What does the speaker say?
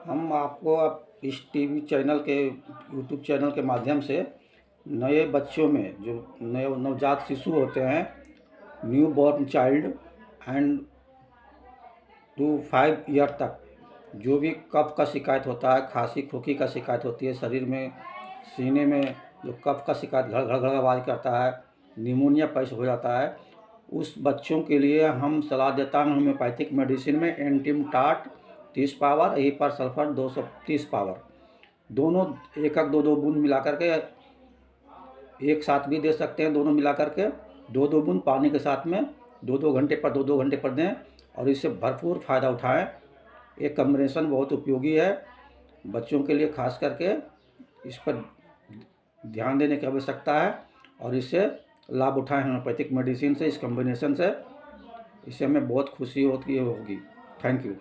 हम आपको अब इस टीवी चैनल के यूट्यूब चैनल के माध्यम से नए बच्चों में जो नए नवजात शिशु होते हैं, new born child and two 5 year तक जो भी कफ का शिकायत होता है, खांसी खोखी का शिकायत होती है, शरीर में सीने में जो कफ का शिकायत घड़ घड़ घड़ आवाज़ करता है, निमोनिया पैच हो जाता है, उस बच्चों के लिए हम सलाह देता हूँ होम्योपैथिक मेडिसिन में एंटीमटाट 30 पावर, एपर सल्फर 230 पावर, दोनों एक एक 2-2 बूंद मिला करके एक साथ भी दे सकते हैं। दोनों मिला करके 2-2 बूंद पानी के साथ में 2-2 घंटे पर 2-2 घंटे पर दें और इससे भरपूर फ़ायदा उठाएं। ये कॉम्बिनेशन बहुत उपयोगी है बच्चों के लिए, खास करके इस पर ध्यान देने की आवश्यकता है और इससे लाभ उठाएं होम्योपैथिक मेडिसिन से, इस कॉम्बिनेशन से। इससे हमें बहुत खुशी होती होगी। Thank you.